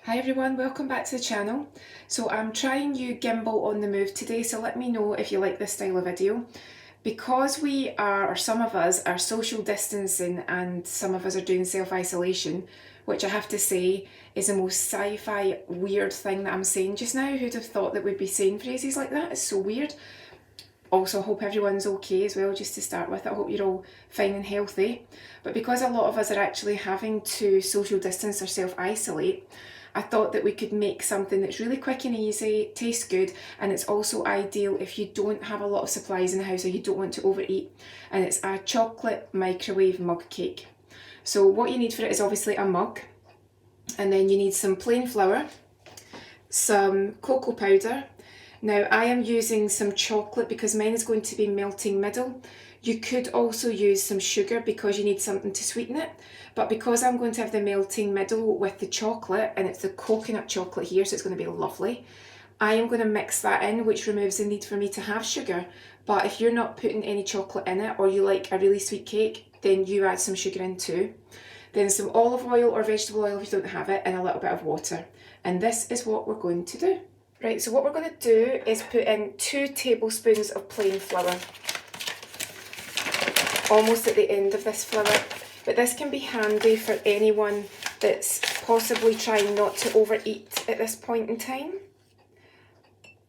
Hi everyone, welcome back to the channel. So I'm trying new gimbal on the move today, so let me know if you like this style of video. Because we are, or some of us, are social distancing and some of us are doing self-isolation, which I have to say is the most sci-fi weird thing that I'm saying just now. Who'd have thought that we'd be saying phrases like that? It's so weird. Also, I hope everyone's okay as well, just to start with. I hope you're all fine and healthy. But because a lot of us are actually having to social distance or self-isolate, I thought that we could make something that's really quick and easy, tastes good, and it's also ideal if you don't have a lot of supplies in the house or you don't want to overeat. And it's a chocolate microwave mug cake. So what you need for it is obviously a mug, and then you need some plain flour, some cocoa powder. Now I am using some chocolate because mine is going to be melting middle. You could also use some sugar because you need something to sweeten it. But because I'm going to have the melting middle with the chocolate, and it's the coconut chocolate here, so it's going to be lovely, I am going to mix that in, which removes the need for me to have sugar. But if you're not putting any chocolate in it, or you like a really sweet cake, then you add some sugar in too. Then some olive oil or vegetable oil if you don't have it, and a little bit of water. And this is what we're going to do. Right, so what we're going to do is put in 2 tablespoons of plain flour. Almost at the end of this flour. But this can be handy for anyone that's possibly trying not to overeat at this point in time.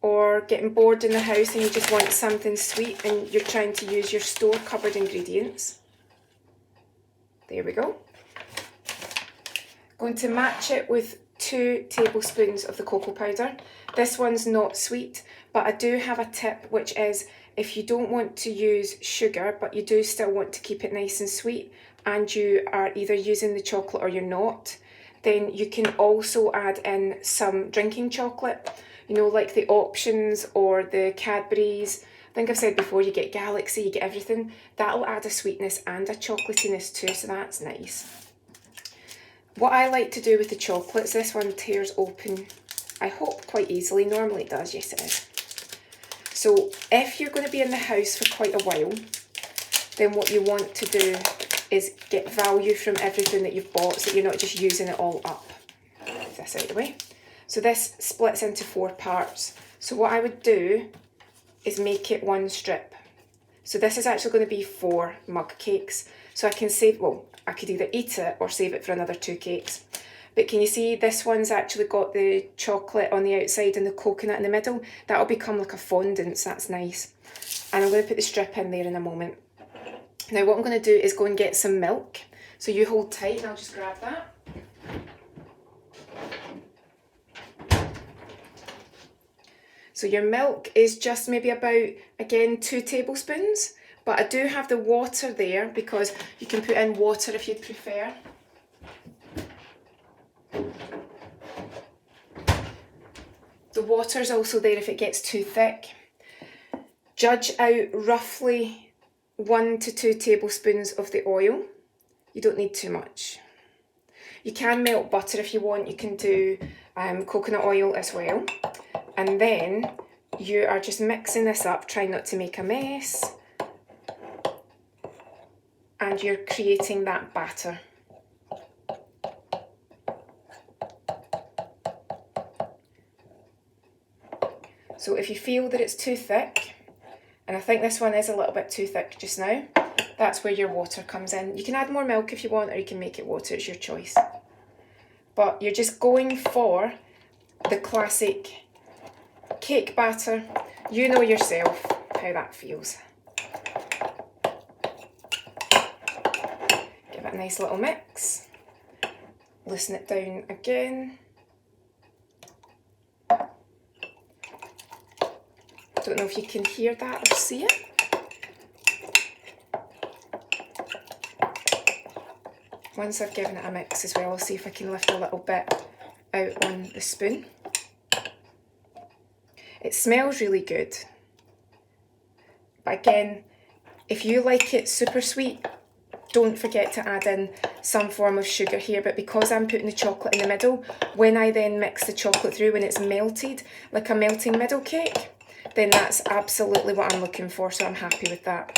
Or getting bored in the house and you just want something sweet and you're trying to use your store cupboard ingredients. There we go. Going to match it with 2 tablespoons of the cocoa powder. This one's not sweet, but I do have a tip, which is if you don't want to use sugar, but you do still want to keep it nice and sweet, and you are either using the chocolate or you're not, then you can also add in some drinking chocolate, you know, like the Options or the Cadbury's. I think I've said before, you get Galaxy, you get everything. That'll add a sweetness and a chocolatiness too, so that's nice. What I like to do with the chocolates, this one tears open, I hope, quite easily. Normally it does, yes it is. So if you're going to be in the house for quite a while, then what you want to do is get value from everything that you've bought so that you're not just using it all up. Get this out of the way. So this splits into 4 parts. So what I would do is make it 1 strip. So this is actually going to be 4 mug cakes. So I can save, well, I could either eat it or save it for another 2 cakes. But can you see this one's actually got the chocolate on the outside and the coconut in the middle? That'll become like a fondant, so that's nice. And I'm going to put the strip in there in a moment. Now what I'm going to do is go and get some milk. So you hold tight and I'll just grab that. So your milk is just maybe about, again, 2 tablespoons. But I do have the water there because you can put in water if you'd prefer. The water's also there if it gets too thick. Judge out roughly 1 to 2 tablespoons of the oil. You don't need too much. You can melt butter if you want. You can do coconut oil as well. And then you are just mixing this up, trying not to make a mess. And you're creating that batter. So if you feel that it's too thick, and I think this one is a little bit too thick just now, that's where your water comes in. You can add more milk if you want, or you can make it water, it's your choice. But you're just going for the classic cake batter. You know yourself how that feels. Give it a nice little mix. Loosen it down again. Don't know if you can hear that or see it. Once I've given it a mix as well, I'll see if I can lift a little bit out on the spoon. It smells really good. But again, if you like it super sweet, don't forget to add in some form of sugar here. But because I'm putting the chocolate in the middle, when I then mix the chocolate through, when it's melted, like a melting middle cake, then that's absolutely what I'm looking for, so I'm happy with that.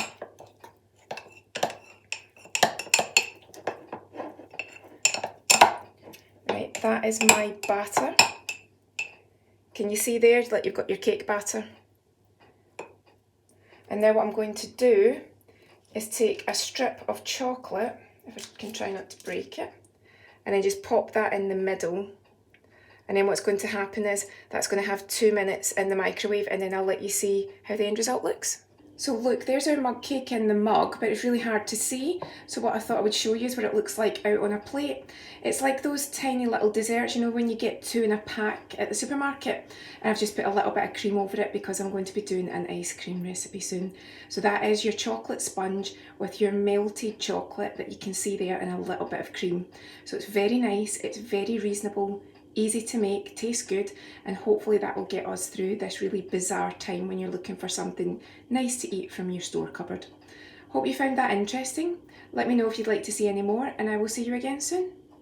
Right, that is my batter. Can you see there that you've got your cake batter? And now what I'm going to do is take a strip of chocolate, if I can try not to break it, and then just pop that in the middle. And then what's going to happen is that's going to have 2 minutes in the microwave, and then I'll let you see how the end result looks. So look, there's our mug cake in the mug, but it's really hard to see. So what I thought I would show you is what it looks like out on a plate. It's like those tiny little desserts, you know, when you get 2 in a pack at the supermarket. And I've just put a little bit of cream over it because I'm going to be doing an ice cream recipe soon. So that is your chocolate sponge with your melted chocolate that you can see there and a little bit of cream. So it's very nice, it's very reasonable, easy to make, tastes good, and hopefully that will get us through this really bizarre time when you're looking for something nice to eat from your store cupboard. Hope you found that interesting. Let me know if you'd like to see any more, and I will see you again soon.